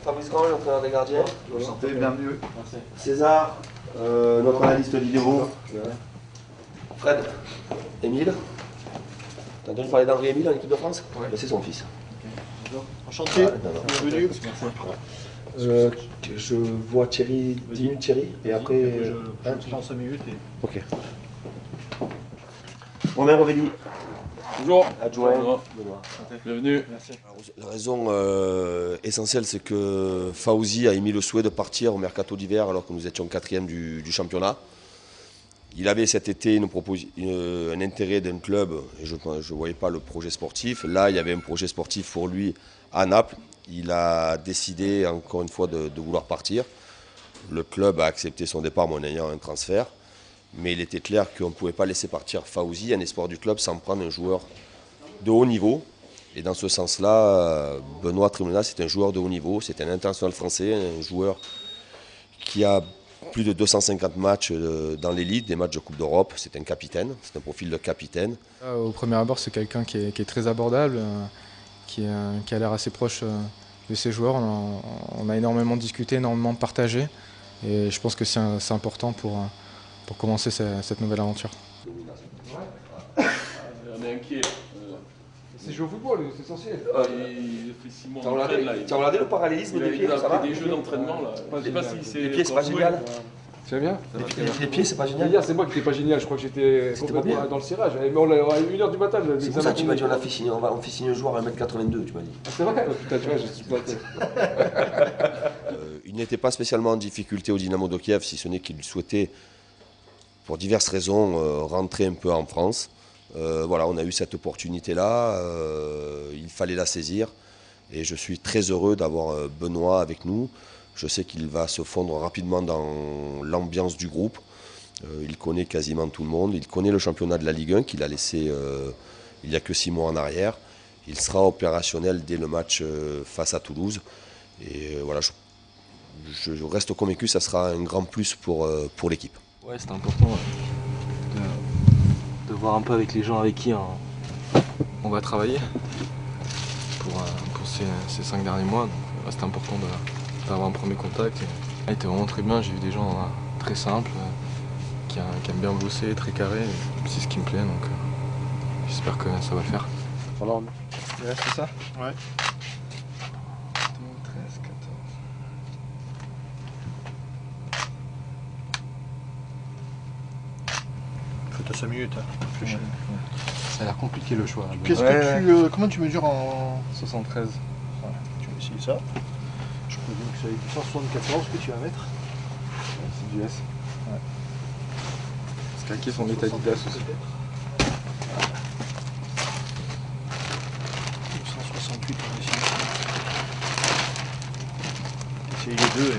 Fabrice Grand, l'entraîneur des gardiens. Santé, bienvenue. Merci. César, notre analyste vidéo. Fred, Émile. T'as entendu parler d'Henri Émile en équipe de France? Ouais. C'est son fils. Enchanté, bienvenue. Je vois Thierry, 10 minutes Thierry, et après... Je prends 5 minutes et... Ok. Romain Rovelli, Bonjour. adjoint. Bonjour. Benoît. Bienvenue. Merci. La raison essentielle, c'est que Fawzi a émis le souhait de partir au mercato d'hiver alors que nous étions 4e du championnat. Il avait cet été un intérêt d'un club et je ne voyais pas le projet sportif. Là, il y avait un projet sportif pour lui à Naples. Il a décidé encore une fois de vouloir partir. Le club a accepté son départ en ayant un transfert. Mais il était clair qu'on ne pouvait pas laisser partir Fawzi, un espoir du club, sans prendre un joueur de haut niveau. Et dans ce sens-là, Benoît Trémolina, c'est un joueur de haut niveau. C'est un international français, un joueur qui a plus de 250 matchs dans l'élite, des matchs de Coupe d'Europe. C'est un capitaine, c'est un profil de capitaine. Au premier abord, c'est quelqu'un qui est très abordable, qui a l'air assez proche de ses joueurs. On a énormément discuté, énormément partagé. Et je pense que c'est important pour commencer cette nouvelle aventure. On est inquiet. C'est joué au football, c'est essentiel. Il fait 6 mois Tu as d'entraînement, là. regardé le parallélisme des pieds, Il a ça va? pris des jeux d'entraînement là. Je sais pas si c'est. Les pieds, c'est pas génial. Tu vas bien? Les pieds, c'est pas génial. Hier, c'est moi qui n'étais pas génial, je crois que j'étais C'était pas complètement bien. dans le cirage. Mais on l'a à 1h du matin. C'est pour ça que tu m'as dit on fait signer un joueur à 1m82, tu m'as dit. Ah, c'est vrai? Putain, tu vois, je suis planté. Il n'était pas spécialement en difficulté au Dynamo de Kiev, si ce n'est qu'il souhaitait, pour diverses raisons, rentrer un peu en France. Voilà, on a eu cette opportunité-là, il fallait la saisir. Et je suis très heureux d'avoir Benoît avec nous. Je sais qu'il va se fondre rapidement dans l'ambiance du groupe. Il connaît quasiment tout le monde. Il connaît le championnat de la Ligue 1 qu'il a laissé il n'y a que 6 mois en arrière. Il sera opérationnel dès le match face à Toulouse. Et voilà, je reste convaincu que ça sera un grand plus pour l'équipe. Ouais, c'est important de voir un peu avec les gens avec qui on va travailler pour ces 5 derniers mois. Donc, c'est important d'avoir un premier contact. Il était vraiment très bien, j'ai vu des gens très simples, qui aiment bien bosser, très carrés. C'est ce qui me plaît, donc j'espère que ça va le faire. Hollande. Ouais, c'est ça? Ouais. 13, 14. Faut 5 minutes. Réfléchis. Ça a l'air compliqué le choix. Qu'est-ce que tu, comment tu mesures en... 73. Tu vas essayer ça. Je présume que ça va être 174 que tu vas mettre. C'est du S. Ouais. Parce qu'Aki son état d'Adidas aussi. 168 on va essayer. Essayer les deux.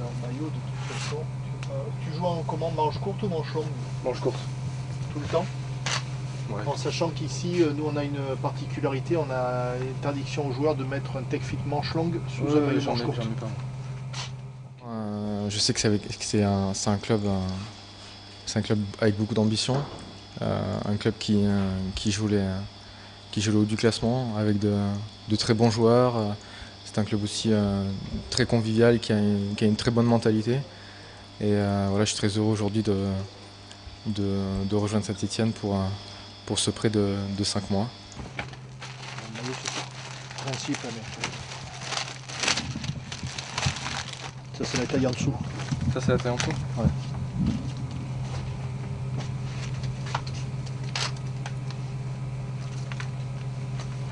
En maillot de toute façon. Tu joues en comment, manche courte ou manche longue? Manche courte. Tout le temps? Ouais. En sachant qu'ici, nous on a une particularité, on a interdiction aux joueurs de mettre un tech fit manche longue sous un maillot manche courte. Je sais que c'est un club avec beaucoup d'ambition, un club qui joue le haut du classement avec de très bons joueurs. C'est un club aussi très convivial qui a une très bonne mentalité. Et voilà, je suis très heureux aujourd'hui de rejoindre Saint-Étienne pour ce prêt de 5 mois. Le maillot, c'est ça. Principe, là, mais... Ça c'est la taille en dessous. Ça, c'est la taille en dessous? Ouais.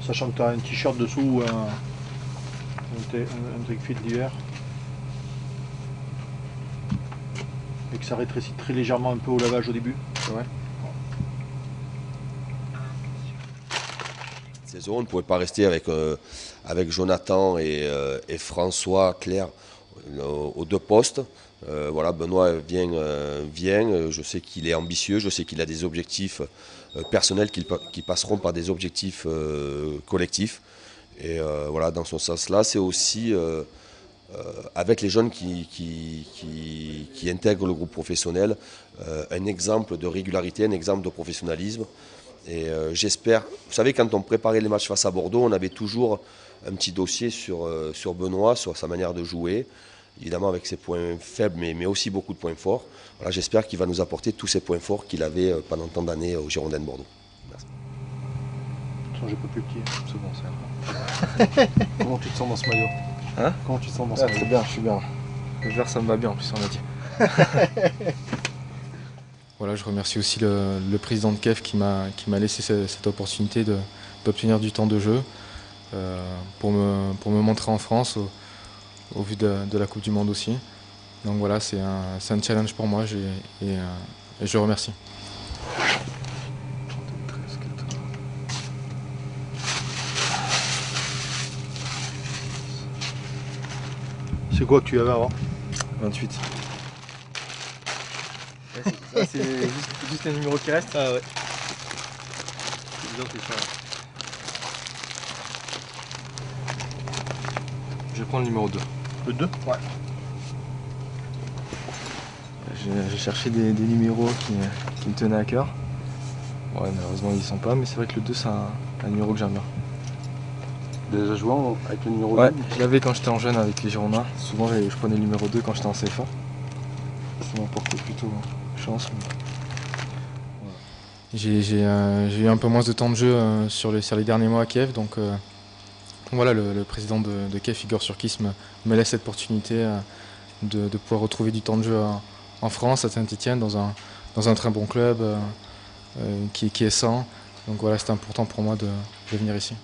Sachant que tu as un t-shirt dessous ou un tech fit d'hiver. Et que ça rétrécit très légèrement un peu au lavage au début. Ouais. Saison, on ne pouvait pas rester avec Jonathan et François Claire aux deux postes. Voilà, Benoît vient, je sais qu'il est ambitieux, je sais qu'il a des objectifs personnels qui passeront par des objectifs collectifs. Et voilà, dans ce sens-là, c'est aussi avec les jeunes qui intègrent le groupe professionnel un exemple de régularité, un exemple de professionnalisme. Et j'espère, vous savez, quand on préparait les matchs face à Bordeaux, on avait toujours un petit dossier sur Benoît, sur sa manière de jouer, évidemment avec ses points faibles, mais aussi beaucoup de points forts. Voilà, j'espère qu'il va nous apporter tous ces points forts qu'il avait pendant tant d'années aux Girondins de Bordeaux. Merci. J'ai pas plus petit. C'est bon, ça. Comment tu te sens dans ce maillot? Hein? Comment tu te sens dans ce Ah, maillot? très bien, je suis bien. Le vert, ça me va bien, en plus, on a dit. Voilà, je remercie aussi le président de KEF qui m'a laissé cette opportunité d'obtenir du temps de jeu pour me montrer en France au vu de la Coupe du Monde aussi. Donc voilà, c'est un challenge pour moi et je le remercie. C'est quoi que tu avais avant? 28. C'est juste un numéro qui reste. Ah ouais. C'est bizarre que ça. Je vais prendre le numéro 2. Le 2? Ouais. J'ai cherché des numéros qui me tenaient à cœur. Ouais, malheureusement ils y sont pas, mais c'est vrai que le 2 c'est un numéro que j'aime bien. Déjà joué avec le numéro 2? Ouais, je l'avais quand j'étais en jeune avec les Girondins. Souvent je prenais le numéro 2 quand j'étais en CFA. Ça m'a porté plutôt chance. J'ai eu un peu moins de temps de jeu sur les derniers mois à Kiev, donc voilà, le président de KEF, Igor Surkis, me laisse cette opportunité de pouvoir retrouver du temps de jeu en France, à Saint-Étienne, dans un très bon club qui est sain. Donc voilà, c'était important pour moi de venir ici.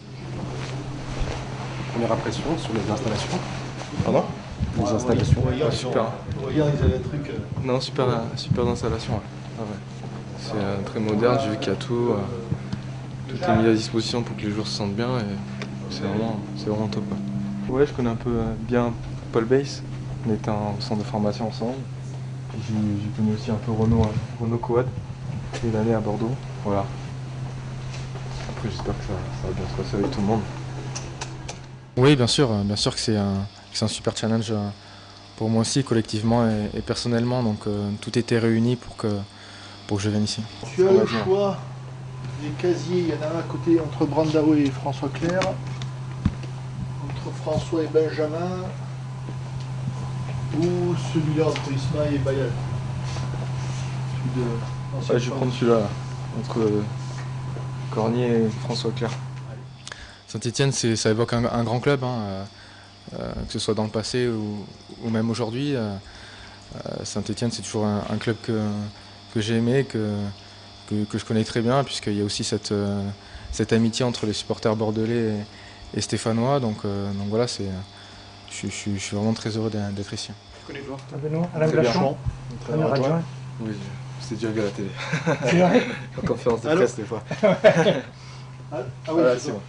Première impression sur les installations? Pardon? Les installations? Super. Regarde, ils avaient un truc. Non, super installation. Ouais. Ah ouais. C'est très moderne, j'ai vu qu'il y a tout est mis à disposition pour que les joueurs se sentent bien et c'est vraiment top. Ouais, je connais un peu bien Paul Bass, on était au centre de formation ensemble. J'ai connu aussi un peu Renaud Coad, une année à Bordeaux. Voilà. Après j'espère que ça va bien se passer avec tout le monde. Oui, bien sûr que c'est un super challenge pour moi aussi, collectivement et personnellement. Donc tout était réuni pour que je vienne ici. Tu as le choix des casiers, il y en a un à côté entre Brandao et François Clerc, entre François et Benjamin, ou celui-là entre Ismaël et Bayal. Ouais, je vais prendre celui-là, entre Cornier et François Clerc. Saint-Étienne, ça évoque un grand club, hein, que ce soit dans le passé ou même aujourd'hui. Saint-Étienne, c'est toujours un club que j'ai aimé, que je connais très bien, puisqu'il y a aussi cette amitié entre les supporters bordelais et stéphanois. Donc voilà, je suis vraiment très heureux d'être ici. Tu connais quoi? Benoît, Alain Blachon, entraîneur adjoint. Oui, c'est déjà vu à la télé. C'est vrai? En conférence de presse des fois. Ah oui, Voilà, c'est c'est bon.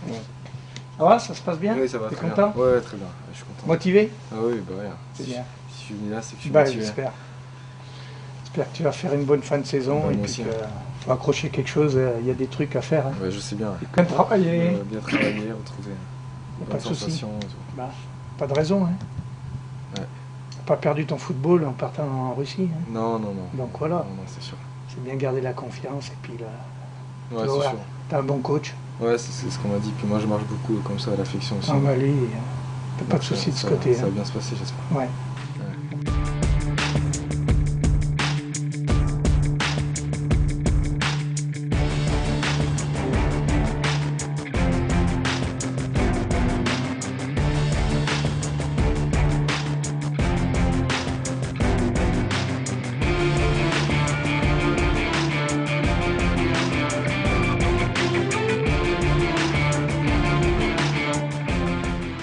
bon. Ça va, ça se passe bien? Oui, ça va T'es très bien. content? Ouais, très bien, je suis content. Motivé? Ah oui, bah rien. C'est bien. Si je suis venu là, c'est que je suis Bah, motivé. j'espère. J'espère que tu vas faire une bonne fin de saison Bah, et moi puis aussi. que tu vas accrocher quelque chose. Il y a des trucs à faire. Hein. Ouais, je sais bien. Bien travailler. Bien travailler, retrouver Pas bonne de soucis. sensation et tout. Bah, pas de raison. Hein. Ouais. T'as pas perdu ton football en partant en Russie. Hein. Non. Donc voilà, Non, c'est sûr. c'est bien garder la confiance et puis là, Ouais, tu c'est vois, sûr. t'as un bon coach. Ouais, c'est ce qu'on m'a dit. Puis moi, je marche beaucoup comme ça à l'affection aussi. Ah bah lui, t'as pas de Donc, soucis de ce ça- côté. Ça hein. va bien se passer, j'espère. Ouais.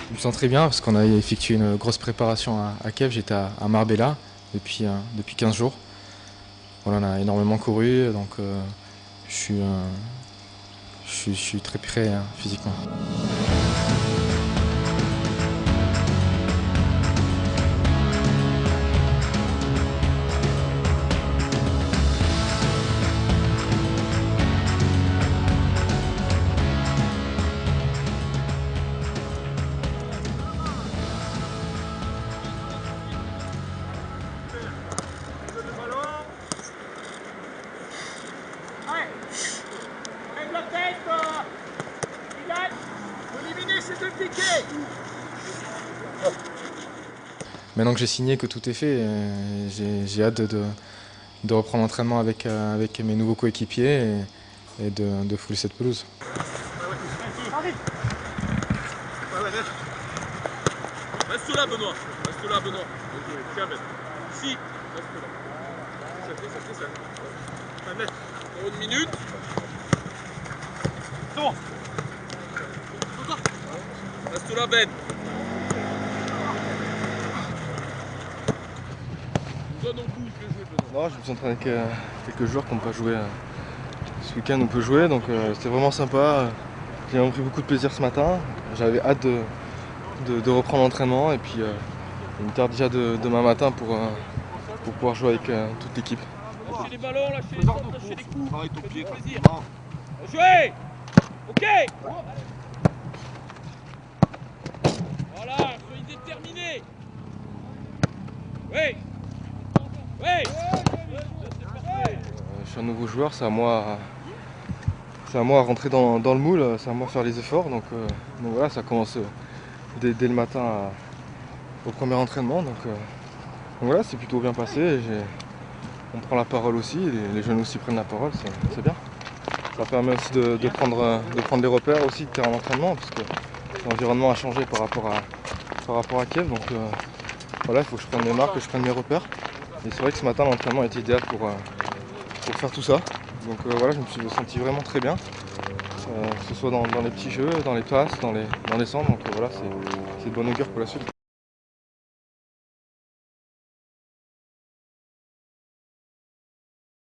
Je me sens très bien parce qu'on a effectué une grosse préparation à Kiev. J'étais à Marbella depuis 15 jours. Voilà, on a énormément couru, donc je suis très prêt physiquement. Maintenant que j'ai signé, que tout est fait, j'ai hâte de reprendre l'entraînement avec mes nouveaux coéquipiers et de fouler cette pelouse. Reste là, Benoît. Reste là, Benoît. Tiens, Ben. Si, reste là. Ça fait. 1 mètre. Pour 1 minute. C'est bon. Reste là, Ben. Donne en bout, je vais jouer, Benoît. Non, je me suis entraîné avec quelques joueurs qui n'ont pas joué ce week-end, on peut jouer, donc c'était vraiment sympa. J'ai vraiment pris beaucoup de plaisir ce matin. J'avais hâte de reprendre l'entraînement et puis il me tarde déjà demain matin pour pouvoir jouer avec toute l'équipe. Lâchez les ballons, lâchez les centres, lâchez les coups. Travaille ton pied, plaisir. Jouez. Ok. Voilà, soyez déterminés. Oui. Oui. Je suis un nouveau joueur, c'est à moi à rentrer dans le moule, c'est à moi de faire les efforts. Donc voilà, ça commence dès le matin au premier entraînement. Donc voilà, c'est plutôt bien passé. On prend la parole aussi, les jeunes aussi prennent la parole, c'est bien. Ça permet aussi de prendre des repères aussi de terrain d'entraînement, parce que l'environnement a changé par rapport à Kiev. Donc voilà, il faut que je prenne mes marques, que je prenne mes repères. Et c'est vrai que ce matin, l'entraînement était idéal pour faire tout ça. Donc voilà, je me suis senti vraiment très bien, que ce soit dans les petits jeux, dans les passes, dans les centres. Donc voilà, c'est de bonne augure pour la suite.